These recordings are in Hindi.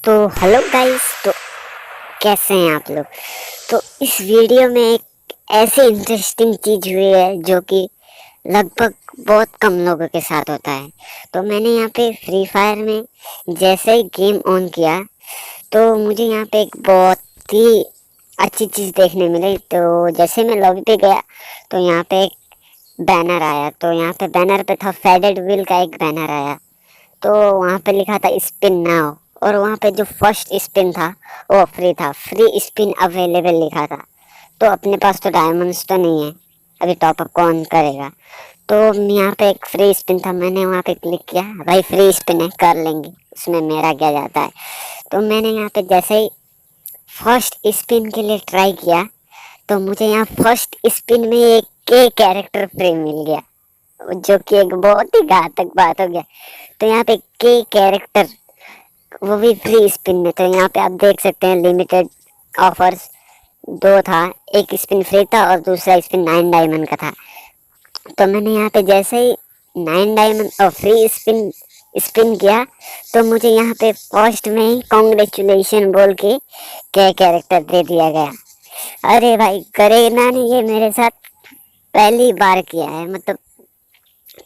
तो हेलो गाइस, तो कैसे हैं आप लोग। तो इस वीडियो में एक ऐसी इंटरेस्टिंग चीज़ हुई है जो कि लगभग बहुत कम लोगों के साथ होता है। तो मैंने यहाँ पे फ्री फायर में जैसे ही गेम ऑन किया तो मुझे यहाँ पे एक बहुत ही अच्छी चीज़ देखने मिली। तो जैसे मैं लॉबी पे गया तो यहाँ पे एक बैनर आया। तो यहाँ पे बैनर पे था फेडेड व्हील का एक बैनर आया। तो वहाँ पे लिखा था स्पिन नाउ, और वहाँ पे जो फर्स्ट स्पिन था वो फ्री था, फ्री स्पिन अवेलेबल लिखा था। तो अपने पास तो डायमंड्स तो नहीं है, अभी टॉपअप कौन करेगा। तो यहाँ पे एक फ्री स्पिन था, मैंने वहाँ पे क्लिक किया, भाई फ्री स्पिन है कर लेंगे, उसमें मेरा क्या जाता है। तो मैंने यहाँ पे जैसे ही फर्स्ट स्पिन के लिए ट्राई किया तो मुझे यहाँ फर्स्ट स्पिन में एक के कैरेक्टर फ्री मिल गया, जो कि एक बहुत ही घातक बात हो गया। तो यहाँ पे के कैरेक्टर, वो भी फ्री स्पिन में। तो यहाँ पे आप देख सकते हैं लिमिटेड ऑफर्स दो था, एक स्पिन फ्री था और दूसरा स्पिन 9 डायमंड का था। तो मैंने यहाँ पे जैसे ही 9 डायमंड और फ्री स्पिन किया तो मुझे यहाँ पे फर्स्ट में ही कॉन्ग्रेचुलेशन बोल के कैरेक्टर दे दिया गया। अरे भाई, करेना ने ये मेरे साथ पहली बार किया है, मतलब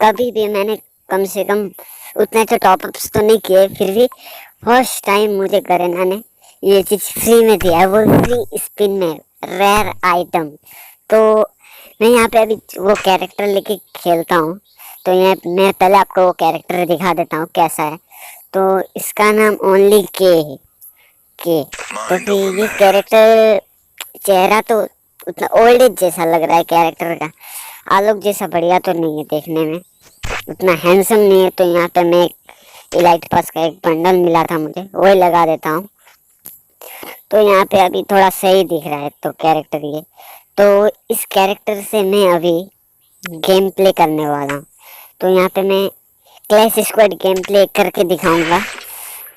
कभी भी मैंने कम से कम उतने तो टॉपअप्स तो नहीं किए, फिर भी फर्स्ट टाइम मुझे करेना ने ये चीज़ फ्री में दिया है, वो फ्री स्पिन में रेयर आइटम। तो मैं यहाँ पे अभी वो कैरेक्टर लेके खेलता हूँ। तो यहाँ मैं पहले आपको वो कैरेक्टर दिखा देता हूँ कैसा है। तो इसका नाम ओनली के है, के। तो फिर ये कैरेक्टर चेहरा तो उतना ओल्ड एज जैसा लग रहा है कैरेक्टर का, आलोक जैसा बढ़िया तो नहीं है देखने में, उतना हैंडसम नहीं है। तो यहाँ पे मैं इलाइट पास का एक बंडल मिला था मुझे, वही लगा देता हूँ। तो यहाँ पे अभी थोड़ा सही दिख रहा है तो कैरेक्टर ये। तो इस कैरेक्टर से मैं अभी गेम प्ले करने वाला हूँ। तो यहाँ पे मैं क्लैश स्क्वाड गेम प्ले करके दिखाऊंगा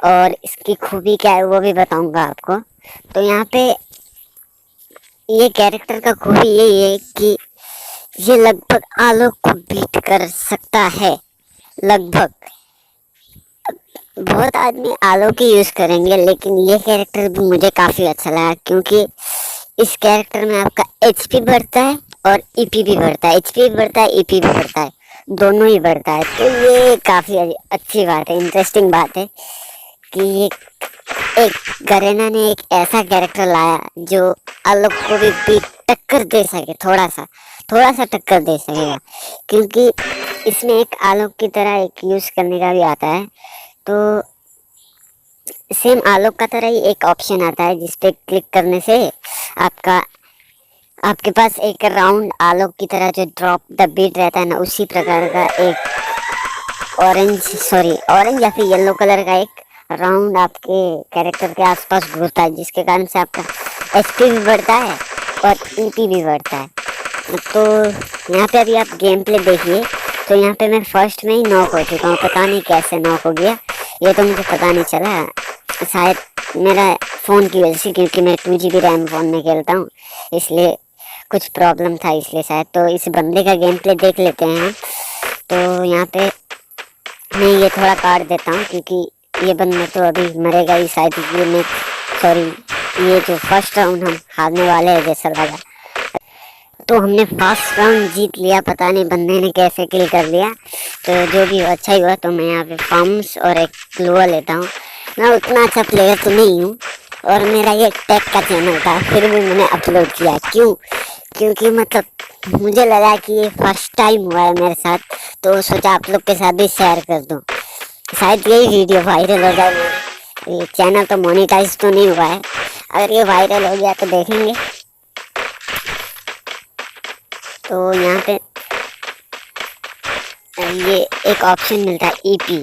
और इसकी खूबी क्या है वो भी बताऊंगा आपको। तो यहाँ पे ये कैरेक्टर का खूबी यही है कि ये लगभग आलोक को बीट कर सकता है, लगभग। बहुत आदमी आलोक ही यूज करेंगे, लेकिन ये कैरेक्टर भी मुझे काफी अच्छा लगा क्योंकि इस कैरेक्टर में आपका एचपी बढ़ता है और ईपी भी बढ़ता है, एचपी भी बढ़ता है ईपी भी बढ़ता है, दोनों ही बढ़ता है। तो ये काफी अच्छी बात है, इंटरेस्टिंग बात है कि ये एक गरेना ने एक ऐसा कैरेक्टर लाया जो आलोक को भी बीट टक्कर दे सके, थोड़ा सा टक्कर दे सकेगा, क्योंकि इसमें एक आलोक की तरह एक यूज करने का भी आता है। तो सेम आलोक का तरह ही एक ऑप्शन आता है जिस पे क्लिक करने से आपके पास एक राउंड आलोक की तरह जो ड्रॉप द बीट रहता है ना, उसी प्रकार का एक ऑरेंज या फिर येलो कलर का एक राउंड आपके कैरेक्टर के आसपास घूमता है, जिसके कारण से आपका एचपी भी बढ़ता है और ईपी भी बढ़ता है। तो यहाँ पे अभी आप गेम प्ले देखिए। तो यहाँ पे मैं फर्स्ट में ही नॉक हो चुका हूँ, पता नहीं कैसे नॉक हो गया ये तो मुझे पता नहीं चला, शायद मेरा फ़ोन की वजह से, क्योंकि मैं 2 GB रैम फ़ोन में खेलता हूँ, इसलिए कुछ प्रॉब्लम था इसलिए शायद। तो इस बंदे का गेम प्ले देख लेते हैं। तो यहाँ पे मैं ये थोड़ा काट देता हूँ क्योंकि ये बंदा तो अभी मरेगा ही शायद, ये जो फर्स्ट राउंड हम हारने वाले हैं जैसा लगा। तो हमने फर्स्ट राउंड जीत लिया, पता नहीं बंदे ने कैसे किल कर लिया। तो जो भी अच्छा ही हुआ। तो मैं यहाँ पे फार्म्स और एक ग्लोअर लेता हूँ। मैं उतना अच्छा प्लेयर तो नहीं हूँ और मेरा ये टेक का चैनल था, फिर भी मैंने अपलोड किया। क्योंकि मतलब मुझे लगा कि ये फर्स्ट टाइम हुआ है मेरे साथ, तो सोचा आप लोग के साथ भी शेयर कर दूँ, शायद यही वीडियो वायरल हो जाए। ये चैनल तो मोनेटाइज तो नहीं हुआ है, अगर ये वायरल हो गया तो देखेंगे। तो यहाँ पे ये एक ऑप्शन मिलता है ईपी।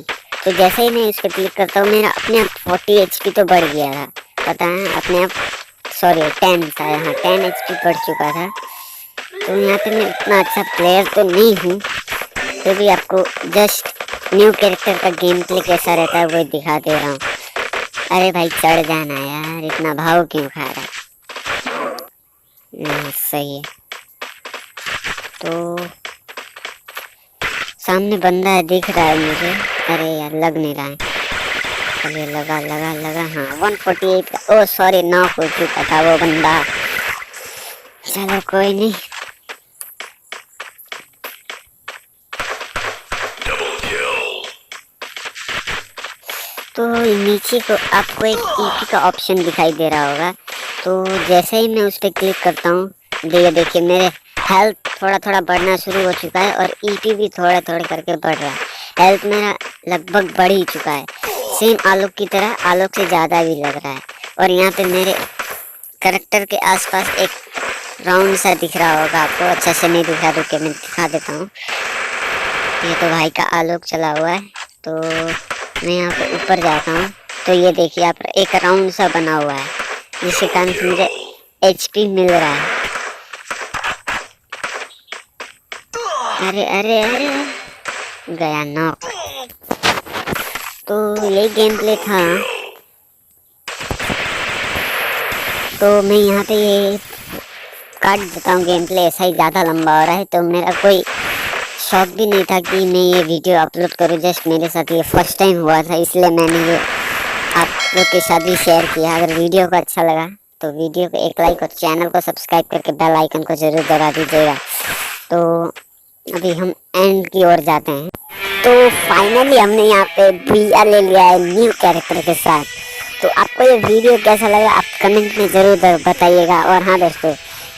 तो जैसे ही मैं इस पर क्लिक करता हूँ मेरा अपने आप 40 एचपी तो बढ़ गया था, पता है अपने आप, 10 था, हाँ 10 एचपी बढ़ चुका था। तो यहाँ पे मैं इतना अच्छा प्लेयर तो नहीं हूँ, फिर भी आपको जस्ट न्यू कैरेक्टर का गेम प्ले कैसा रहता है वो दिखा दे रहा हूँ। अरे भाई चढ़ जाना यार, इतना भाव क्यों खा रहा है। सही है। तो सामने बंदा है, दिख रहा है मुझे, अरे यार लग नहीं रहा है। चलिए लगा लगा लगा। हाँ 148 का, ओ सॉरी नॉक हो चुका था वो बंदा। चलो कोई नहीं। तो नीचे को आपको एक ईपी का ऑप्शन दिखाई दे रहा होगा, तो जैसे ही मैं उस पर क्लिक करता हूँ, देखिए मेरे हेल्थ थोड़ा थोड़ा बढ़ना शुरू हो चुका है और ईपी भी थोड़ा थोड़ा करके बढ़ रहा है। हेल्थ मेरा लगभग बढ़ ही चुका है, सेम आलोक की तरह, आलोक से ज़्यादा भी लग रहा है। और यहाँ पे मेरे कैरेक्टर के आसपास एक राउंड सा दिख रहा होगा आपको, अच्छा से नहीं दिखा, तो मैं दिखा देता हूँ। ये तो भाई का आलोक चला हुआ है, तो मैं यहाँ पे ऊपर जाता हूँ, तो ये देखिए आप एक राउंड सा बना हुआ है, जिसके कारण मुझे एचपी मिल रहा है। अरे अरे अरे गया नॉक। तो यही गेम प्ले था। तो मैं यहाँ पे ये काट देता हूँ गेम प्ले, ऐसा ही ज़्यादा लंबा हो रहा है। तो मेरा कोई शौक भी नहीं था कि मैं ये वीडियो अपलोड करूँ, जस्ट मेरे साथ ये फर्स्ट टाइम हुआ था, इसलिए मैंने ये आप लोग के साथ भी शेयर किया। अगर वीडियो को अच्छा लगा तो वीडियो को एक लाइक और चैनल को सब्सक्राइब करके बेल आइकन को ज़रूर दबा दीजिएगा। तो अभी हम एंड की ओर जाते हैं। तो फाइनली हमने यहाँ पे भैया ले लिया है न्यू कैरेक्टर के साथ। तो आपको ये वीडियो कैसा लगा आप कमेंट में ज़रूर बताइएगा। और हाँ दोस्तों,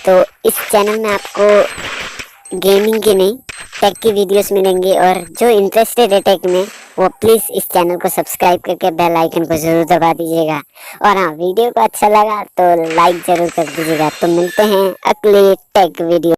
तो इस चैनल में आपको गेमिंग की नहीं, टेक की वीडियोस मिलेंगी, और जो इंटरेस्टेड है टेक में वो प्लीज़ इस चैनल को सब्सक्राइब करके बेल आइकन को ज़रूर दबा दीजिएगा। और हाँ, वीडियो को अच्छा लगा तो लाइक ज़रूर कर दीजिएगा। तो मिलते हैं अगले टेक वीडियो।